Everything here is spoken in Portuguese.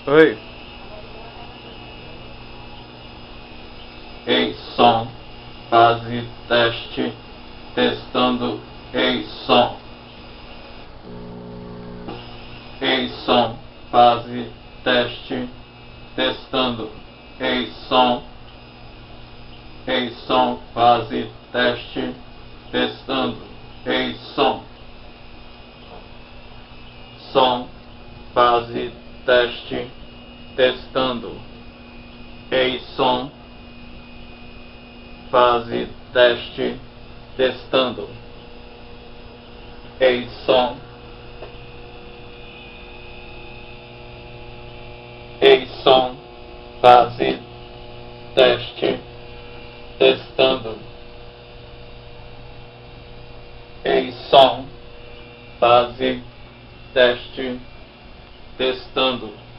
Oi. Ei, som, fase teste, testando, ei, som. Ei, som, fase teste, testando, ei, som. Ei, som, fase teste, testando, ei, som. Som, fase teste, testando, ei, som. Fase teste, testando. Ei, som. Ei, som. Fase teste, testando. Ei, som. Fase teste, testando.